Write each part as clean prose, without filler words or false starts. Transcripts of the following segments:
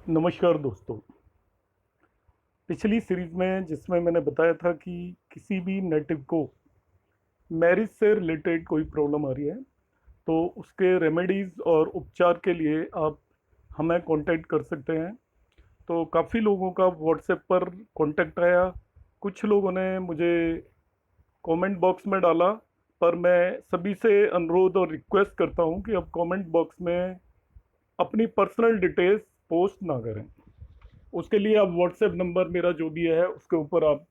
नमस्कार दोस्तों। पिछली सीरीज में जिसमें मैंने बताया था कि किसी भी नेटिव को मैरिज से रिलेटेड कोई प्रॉब्लम आ रही है तो उसके रेमेडीज़ और उपचार के लिए आप हमें कांटेक्ट कर सकते हैं। तो काफ़ी लोगों का व्हाट्सएप पर कांटेक्ट आया। कुछ लोगों ने मुझे कमेंट बॉक्स में डाला, पर मैं सभी से अनुरोध और रिक्वेस्ट करता हूं कि आप कमेंट बॉक्स में अपनी पर्सनल डिटेल्स पोस्ट ना करें। उसके लिए आप व्हाट्सएप नंबर मेरा जो भी है उसके ऊपर आप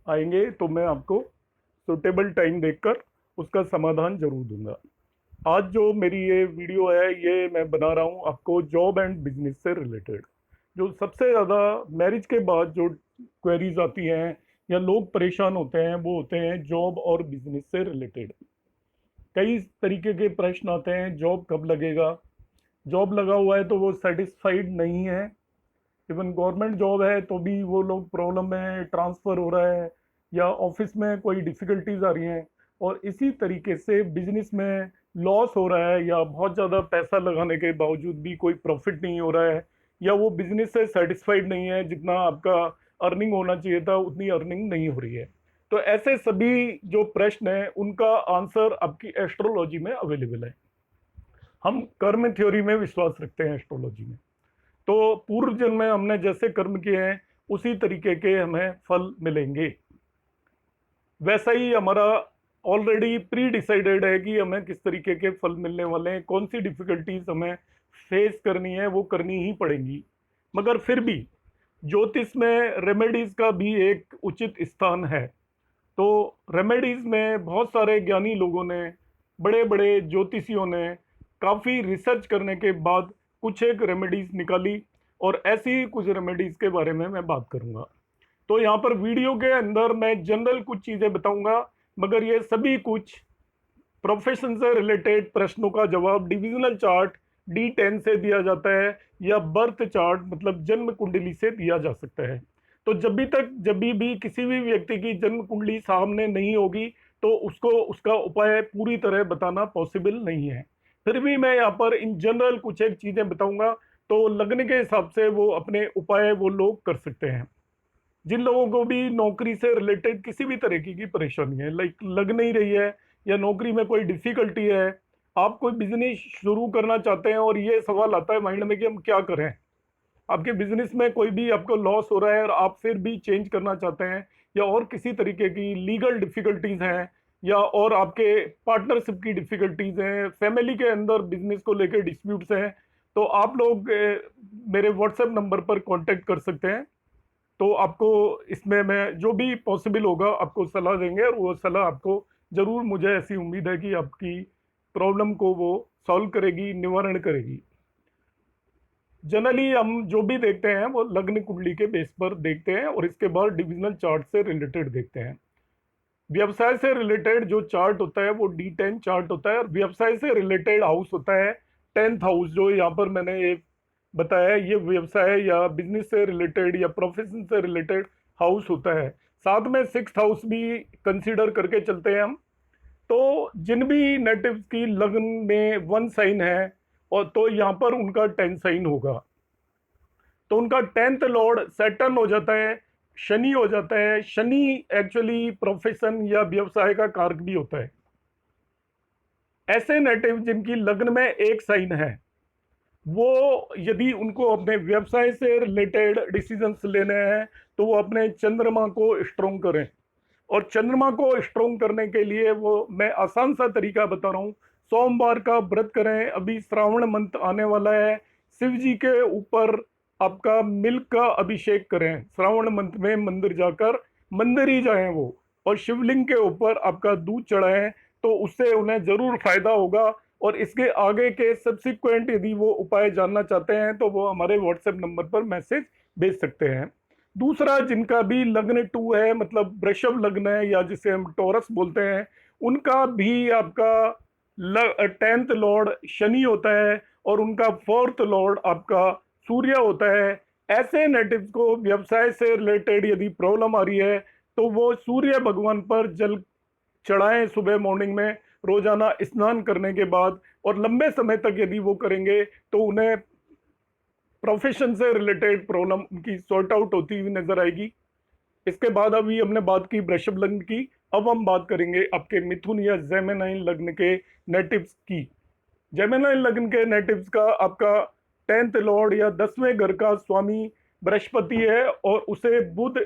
आएंगे तो मैं आपको सुटेबल टाइम देखकर उसका समाधान जरूर दूंगा। आज जो मेरी ये वीडियो है ये मैं बना रहा हूँ आपको जॉब एंड बिजनेस से रिलेटेड। जो सबसे ज़्यादा मैरिज के बाद जो क्वेरीज आती हैं या लोग परेशान होते हैं वो होते हैं जॉब और बिजनेस से रिलेटेड। कई तरीके के प्रश्न आते हैं, जॉब कब लगेगा, जॉब लगा हुआ है तो वो सेटिस्फाइड नहीं है, इवन गवर्नमेंट जॉब है तो भी वो लोग प्रॉब्लम में, ट्रांसफ़र हो रहा है या ऑफिस में कोई डिफ़िकल्टीज आ रही हैं। और इसी तरीके से बिजनेस में लॉस हो रहा है या बहुत ज़्यादा पैसा लगाने के बावजूद भी कोई प्रॉफिट नहीं हो रहा है, या वो बिजनेस से सेटिस्फाइड नहीं है, जितना आपका अर्निंग होना चाहिए था उतनी अर्निंग नहीं हो रही है। तो ऐसे सभी जो प्रश्न हैं उनका आंसर आपकी एस्ट्रोलॉजी में अवेलेबल है। हम कर्म थ्योरी में विश्वास रखते हैं एस्ट्रोलॉजी में। तो पूर्व जन्म में हमने जैसे कर्म किए हैं उसी तरीके के हमें फल मिलेंगे। वैसा ही हमारा ऑलरेडी प्री डिसाइडेड है कि हमें किस तरीके के फल मिलने वाले हैं, कौन सी डिफिकल्टीज हमें फेस करनी है वो करनी ही पड़ेंगी। मगर फिर भी ज्योतिष में रेमेडीज का भी एक उचित स्थान है। तो रेमेडीज में बहुत सारे ज्ञानी लोगों ने, बड़े बड़े ज्योतिषियों ने काफ़ी रिसर्च करने के बाद कुछ एक रेमेडीज निकाली, और ऐसी ही कुछ रेमेडीज के बारे में मैं बात करूंगा। तो यहाँ पर वीडियो के अंदर मैं जनरल कुछ चीज़ें बताऊंगा, मगर ये सभी कुछ प्रोफेशन से रिलेटेड प्रश्नों का जवाब डिविजनल चार्ट D10 से दिया जाता है, या बर्थ चार्ट मतलब जन्म कुंडली से दिया जा सकता है। तो जब भी किसी भी व्यक्ति की जन्म कुंडली सामने नहीं होगी तो उसको उसका उपाय पूरी तरह बताना पॉसिबल नहीं है। फिर भी मैं यहाँ पर इन जनरल कुछ एक चीज़ें बताऊंगा, तो लगने के हिसाब से वो अपने उपाय वो लोग कर सकते हैं। जिन लोगों को भी नौकरी से रिलेटेड किसी भी तरीके की परेशानी है, लाइक लग नहीं रही है या नौकरी में कोई डिफिकल्टी है, आप कोई बिजनेस शुरू करना चाहते हैं और ये सवाल आता है माइंड में कि हम क्या करें, आपके बिजनेस में कोई भी आपको लॉस हो रहा है और आप फिर भी चेंज करना चाहते हैं, या और किसी तरीके की लीगल डिफिकल्टीज हैं, या और आपके पार्टनरशिप की डिफिकल्टीज हैं, फैमिली के अंदर बिजनेस को लेकर डिस्प्यूट्स हैं, तो आप लोग मेरे व्हाट्सएप नंबर पर कांटेक्ट कर सकते हैं। तो आपको इसमें मैं जो भी पॉसिबल होगा आपको सलाह देंगे, और वो सलाह आपको ज़रूर, मुझे ऐसी उम्मीद है कि आपकी प्रॉब्लम को वो सॉल्व करेगी, निवारण करेगी। जनरली हम जो भी देखते हैं वो लग्न कुंडली के बेस पर देखते हैं और इसके बाद डिविजनल चार्ट से रिलेटेड देखते हैं। व्यवसाय से रिलेटेड जो चार्ट होता है वो D10 चार्ट होता है, और व्यवसाय से रिलेटेड हाउस होता है 10th हाउस, जो यहाँ पर मैंने ये बताया है, ये व्यवसाय या बिजनेस से रिलेटेड या प्रोफेशन से रिलेटेड हाउस होता है। साथ में 6th हाउस भी कंसीडर करके चलते हैं हम। तो जिन भी नेटिव्स की लग्न में 1 साइन है और तो यहाँ पर उनका 10 साइन होगा, तो उनका 10th लॉर्ड सैटर्न हो जाता है, शनि हो जाता है। शनि एक्चुअली प्रोफेशन या व्यवसाय का कारक भी होता है। ऐसे नेटिव जिनकी लग्न में 1 साइन है, वो यदि उनको अपने व्यवसाय से रिलेटेड डिसीजंस लेने हैं तो वो अपने चंद्रमा को स्ट्रोंग करें। और चंद्रमा को स्ट्रोंग करने के लिए वो मैं आसान सा तरीका बता रहा हूँ। सोमवार का व्रत करें, अभी श्रावण मंथ आने वाला है, शिव जी के ऊपर आपका मिल्क का अभिषेक करें। श्रावण मंथ में मंदिर जाकर, मंदिर ही जाएं वो, और शिवलिंग के ऊपर आपका दूध चढ़ाएं, तो उससे उन्हें जरूर फायदा होगा। और इसके आगे के सब्सिक्वेंट यदि वो उपाय जानना चाहते हैं तो वो हमारे व्हाट्सएप नंबर पर मैसेज भेज सकते हैं। दूसरा, जिनका भी लग्न 2 है, मतलब वृषभ लग्न है या जिसे हम टॉरस बोलते हैं, उनका भी आपका 10th लॉर्ड शनि होता है और उनका 4th लॉर्ड आपका सूर्य होता है। ऐसे नेटिव्स को व्यवसाय से रिलेटेड यदि प्रॉब्लम आ रही है तो वो सूर्य भगवान पर जल चढ़ाएं सुबह मॉर्निंग में, रोजाना स्नान करने के बाद, और लंबे समय तक यदि वो करेंगे तो उन्हें प्रोफेशन से रिलेटेड प्रॉब्लम उनकी सॉर्ट आउट होती हुई नजर आएगी। इसके बाद अभी हमने बात की वृषभ लग्न की, अब हम बात करेंगे आपके मिथुन या जेमिनी लग्न के नेटिव्स की। जेमिनी लग्न के नेटिव्स का आपका 10th लॉर्ड या 10वें घर का स्वामी बृहस्पति है और उसे बुध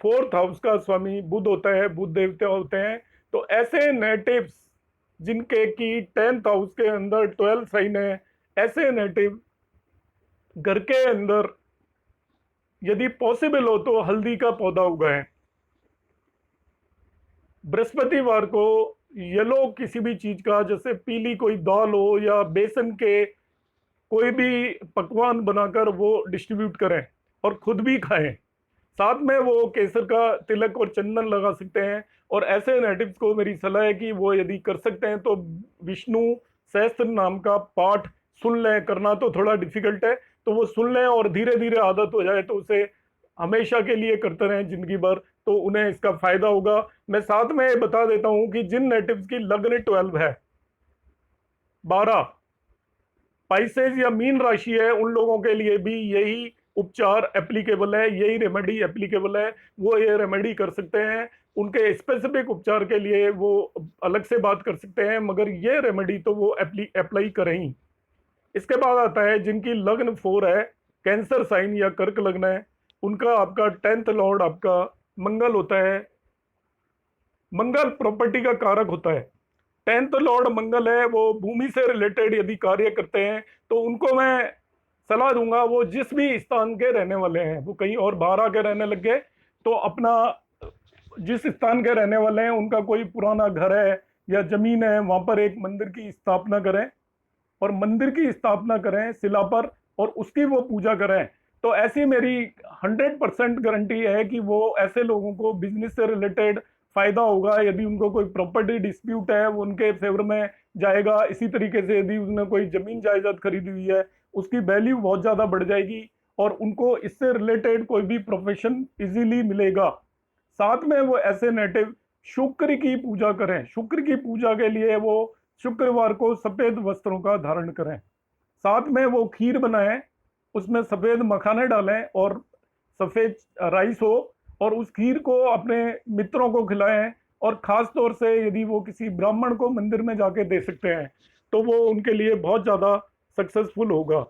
4th हाउस का स्वामी बुध होता है, बुध देवता होते हैं। तो ऐसे नेटिव्स जिनके की 10th हाउस के अंदर 12 साइन है, ऐसे नेटिव घर के अंदर यदि पॉसिबल हो तो हल्दी का पौधा उगाएं। बृहस्पतिवार को येलो किसी भी चीज का, जैसे पीली कोई दाल हो या बेसन के कोई भी पकवान बनाकर वो डिस्ट्रीब्यूट करें और खुद भी खाएं। साथ में वो केसर का तिलक और चंदन लगा सकते हैं। और ऐसे नेटिव्स को मेरी सलाह है कि वो यदि कर सकते हैं तो विष्णु सहस्त्र नाम का पाठ सुन लें। करना तो थोड़ा डिफिकल्ट है, तो वो सुन लें और धीरे धीरे आदत हो जाए तो उसे हमेशा के लिए करते रहें जिंदगी भर, तो उन्हें इसका फायदा होगा। मैं साथ में ये बता देता हूं कि जिन नेटिव्स की लग्न 12 है, 12 पाइसेज या मीन राशि है, उन लोगों के लिए भी यही उपचार एप्लीकेबल है, यही रेमेडी एप्लीकेबल है। वो ये रेमेडी कर सकते हैं। उनके स्पेसिफिक उपचार के लिए वो अलग से बात कर सकते हैं, मगर ये रेमेडी तो वो अप्लाई करें ही। इसके बाद आता है जिनकी लग्न 4 है, कैंसर साइन या कर्क लग्न है, उनका आपका 10th लॉर्ड आपका मंगल होता है। मंगल प्रॉपर्टी का कारक होता है। 10th लॉर्ड मंगल है, वो भूमि से रिलेटेड यदि कार्य करते हैं तो उनको मैं सलाह दूंगा, वो जिस भी स्थान के रहने वाले हैं, वो कहीं और बाहर आके रहने लग गए तो अपना जिस स्थान के रहने वाले हैं उनका कोई पुराना घर है या जमीन है, वहां पर एक मंदिर की स्थापना करें और मंदिर की स्थापना करें शिला पर और उसकी वो पूजा करें। तो ऐसी मेरी 100% गारंटी है कि वो ऐसे लोगों को बिजनेस से रिलेटेड फायदा होगा। यदि उनको कोई प्रॉपर्टी डिस्प्यूट है वो उनके फेवर में जाएगा। इसी तरीके से यदि उसने कोई जमीन जायदाद खरीदी हुई है उसकी वैल्यू बहुत ज्यादा बढ़ जाएगी और उनको इससे रिलेटेड कोई भी प्रोफेशन इजीली मिलेगा। साथ में वो ऐसे नेटिव शुक्र की पूजा करें। शुक्र की पूजा के लिए वो शुक्रवार को सफेद वस्त्रों का धारण करें। साथ में वो खीर बनाएं, उसमें सफेद मखाने डालें और सफेद राइस हो और उस खीर को अपने मित्रों को खिलाएं। और खास तौर से यदि वो किसी ब्राह्मण को मंदिर में जाके दे सकते हैं तो वो उनके लिए बहुत ज्यादा सक्सेसफुल होगा।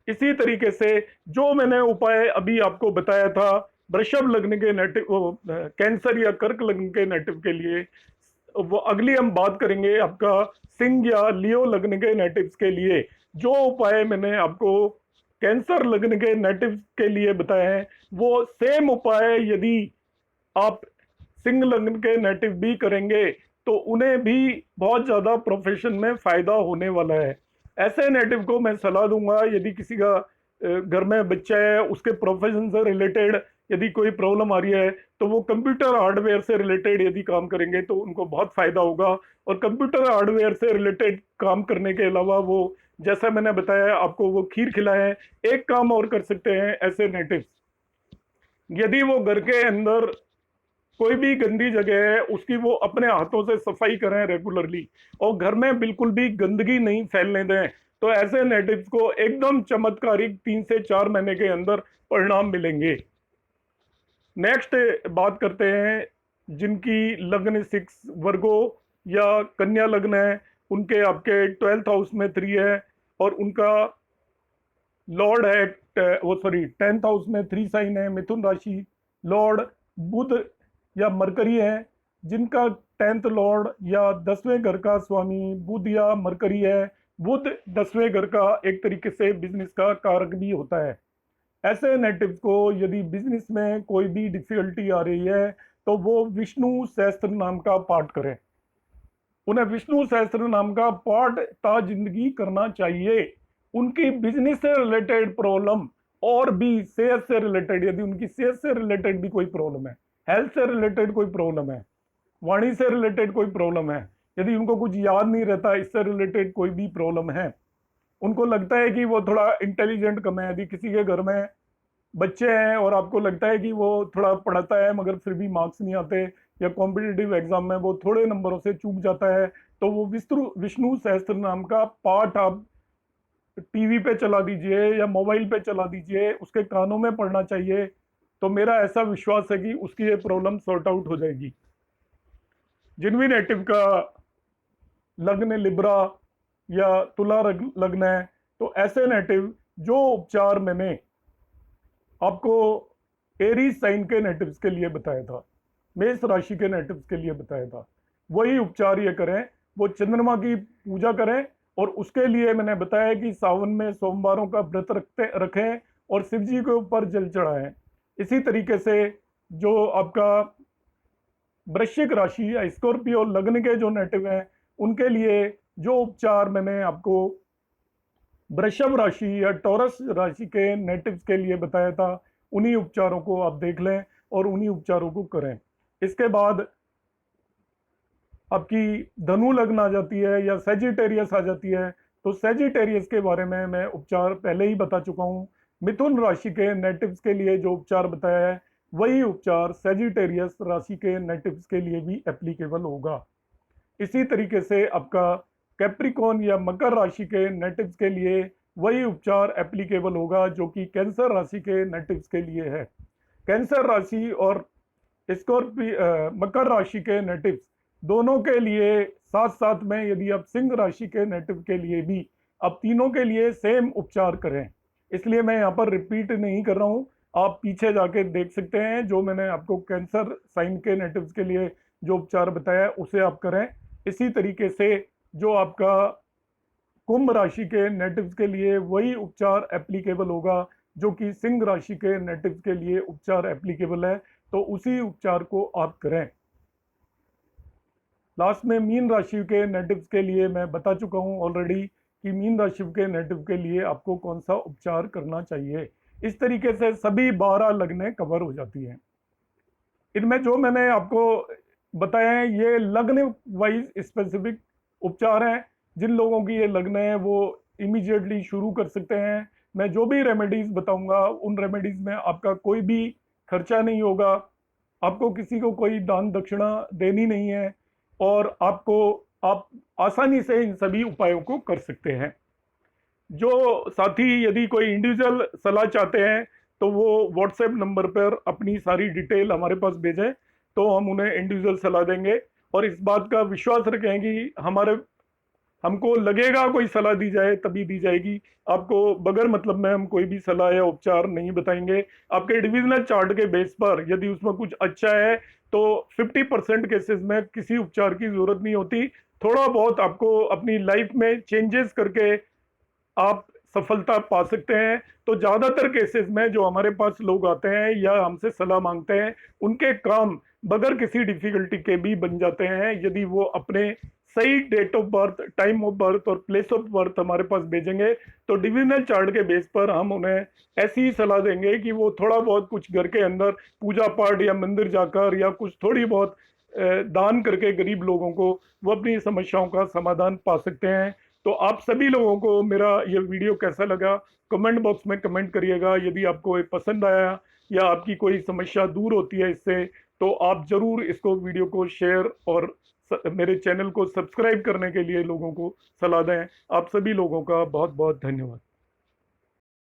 इसी तरीके से जो मैंने उपाय अभी आपको बताया था वृषभ लग्न के नेटिव, कैंसर या कर्क लग्न के नेटिव के लिए, वो अगली हम बात करेंगे आपका सिंह या लियो लग्न के नेटिव्स के लिए। जो उपाय मैंने आपको कैंसर लग्न के नेटिव्स के लिए बताए हैं वो सेम उपाय यदि आप सिंह लग्न के नेटिव भी करेंगे तो उन्हें भी बहुत ज्यादा प्रोफेशन में फायदा होने वाला है। ऐसे नेटिव को मैं सलाह दूंगा, यदि किसी का घर में बच्चा है उसके प्रोफेशन से रिलेटेड यदि कोई प्रॉब्लम आ रही है तो वो कंप्यूटर हार्डवेयर से रिलेटेड यदि काम करेंगे तो उनको बहुत फायदा होगा। और कंप्यूटर हार्डवेयर से रिलेटेड काम करने के अलावा वो, जैसा मैंने बताया आपको, वो खीर खिलाए। एक काम और कर सकते हैं ऐसे नेटिव्स, यदि वो घर के अंदर कोई भी गंदी जगह है उसकी वो अपने हाथों से सफाई करें रेगुलरली और घर में बिल्कुल भी गंदगी नहीं फैलने दें, तो ऐसे नेटिव्स को एकदम चमत्कारिक 3 से 4 महीने के अंदर परिणाम मिलेंगे। नेक्स्ट बात करते हैं जिनकी लग्न 6 वर्गो या कन्या लग्न है, उनके आपके 12th हाउस में 3 है और उनका लॉर्ड है, वो सॉरी 10th हाउस में 3 साइन है, मिथुन राशि, लॉर्ड बुध या मरकरी है। जिनका 10th लॉर्ड या 10वें घर का स्वामी बुध या मरकरी है। बुध 10वें घर का एक तरीके से बिजनेस का कारक भी होता है। ऐसे नेटिव्स को यदि बिजनेस में कोई भी डिफिकल्टी आ रही है तो वो विष्णु सहस्त्र नाम का पाठ करें। उन्हें विष्णु सहस्त्र नाम का पाठ ता जिंदगी करना चाहिए। उनकी बिजनेस से रिलेटेड प्रॉब्लम और भी सेहत से रिलेटेड, यदि उनकी सेहत से रिलेटेड भी कोई प्रॉब्लम है, हेल्थ से रिलेटेड कोई प्रॉब्लम है, वाणी से रिलेटेड कोई प्रॉब्लम है, यदि उनको कुछ याद नहीं रहता, इससे रिलेटेड कोई भी प्रॉब्लम है, उनको लगता है कि वो थोड़ा इंटेलिजेंट कम है, यदि किसी के घर में बच्चे हैं और आपको लगता है कि वो थोड़ा पढ़ता है मगर फिर भी मार्क्स नहीं आते या कॉम्पिटिटिव एग्जाम में वो थोड़े नंबरों से चूक जाता है, तो वो विष्णु सहस्त्र नाम का पाठ आप टीवी पे चला दीजिए या मोबाइल पे चला दीजिए, उसके कानों में पड़ना चाहिए, तो मेरा ऐसा विश्वास है कि उसकी ये प्रॉब्लम सॉर्ट आउट हो जाएगी। जिन भी नेटिव का लग्न लिब्रा या तुला लग्न है, तो ऐसे नेटिव जो उपचार मैंने आपको एरीज साइन के नेटिव्स के लिए बताया था, मेष राशि के नेटिव्स के लिए बताया था, वही उपचार ये करें। वो चंद्रमा की पूजा करें, और उसके लिए मैंने बताया कि सावन में सोमवारों का व्रत रखें और शिव जी के ऊपर जल चढ़ाएं। इसी तरीके से जो आपका वृश्चिक राशि या स्कॉर्पियो लग्न के जो नेटिव हैं, उनके लिए जो उपचार मैंने आपको वृषभ राशि या टॉरस राशि के नेटिव्स के लिए बताया था, उन्हीं उपचारों को आप देख लें और उन्हीं उपचारों को करें। इसके बाद आपकी धनु लग्न आ जाती है या सेजिटेरियस आ जाती है, तो सेजिटेरियस के बारे में मैं उपचार पहले ही बता चुका हूँ। मिथुन राशि के नेटिव्स के लिए जो उपचार बताया है, वही उपचार सेजिटेरियस राशि के नेटिव्स के लिए भी एप्लीकेबल होगा। इसी तरीके से आपका कैप्रिकॉन या मकर राशि के नेटिव्स के लिए वही उपचार एप्लीकेबल होगा जो कि कैंसर राशि के नेटिव्स के लिए है। कैंसर राशि और मकर राशि के नेटिव्स दोनों के लिए साथ साथ में, यदि आप सिंह राशि के नेटिव के लिए भी, आप तीनों के लिए सेम उपचार करें। इसलिए मैं यहाँ पर रिपीट नहीं कर रहा हूँ, आप पीछे जाके देख सकते हैं। जो मैंने आपको कैंसर साइन के नेटिव्स के लिए जो उपचार बताया उसे आप करें। इसी तरीके से जो आपका कुंभ राशि के नेटिव्स के लिए वही उपचार एप्लीकेबल होगा जो कि सिंह राशि के नेटिव्स के लिए उपचार एप्लीकेबल है, तो उसी उपचार को आप करें। लास्ट में मीन राशि के नेटिव्स के लिए मैं बता चुका हूं ऑलरेडी कि मीन राशि के नेटिव के लिए आपको कौन सा उपचार करना चाहिए। इस तरीके से सभी 12 लग्नें कवर हो जाती हैं। इनमें जो मैंने आपको बताया है ये लग्न वाइज स्पेसिफिक उपचार हैं। जिन लोगों की ये लग्न है वो इमीडिएटली शुरू कर सकते हैं। मैं जो भी रेमेडीज बताऊंगा उन रेमेडीज में आपका कोई भी खर्चा नहीं होगा, आपको किसी को कोई दान दक्षिणा देनी नहीं है, और आप आसानी से इन सभी उपायों को कर सकते हैं। जो साथी यदि कोई इंडिविजुअल सलाह चाहते हैं तो वो व्हाट्सएप नंबर पर अपनी सारी डिटेल हमारे पास भेजें, तो हम उन्हें इंडिविजुअल सलाह देंगे। और इस बात का विश्वास रखें कि हमको लगेगा कोई सलाह दी जाए तभी दी जाएगी। आपको बगैर मतलब में हम कोई भी सलाह या उपचार नहीं बताएंगे। आपके डिविजनल चार्ट के बेस पर यदि उसमें कुछ अच्छा है तो 50% केसेस में किसी उपचार की जरूरत नहीं होती। थोड़ा बहुत आपको अपनी लाइफ में चेंजेस करके आप सफलता पा सकते हैं। तो ज़्यादातर केसेस में जो हमारे पास लोग आते हैं या हमसे सलाह मांगते हैं, उनके काम बगैर किसी डिफिकल्टी के भी बन जाते हैं यदि वो अपने सही date of birth, time of birth और प्लेस ऑफ बर्थ हमारे पास भेजेंगे। तो डिविजनल चार्ट के बेस पर हम उन्हें ऐसी ही सलाह देंगे कि वो थोड़ा बहुत कुछ घर के अंदर पूजा पाठ या मंदिर जाकर या कुछ थोड़ी बहुत दान करके गरीब लोगों को वो अपनी समस्याओं का समाधान पा सकते हैं। तो आप सभी लोगों को मेरा ये वीडियो कैसा लगा कमेंट बॉक्स में कमेंट करिएगा। यदि आपको ये पसंद आया या आपकी कोई समस्या दूर होती है इससे, तो आप जरूर इसको वीडियो को शेयर और मेरे चैनल को सब्सक्राइब करने के लिए लोगों को सलाह दें। आप सभी लोगों का बहुत बहुत धन्यवाद।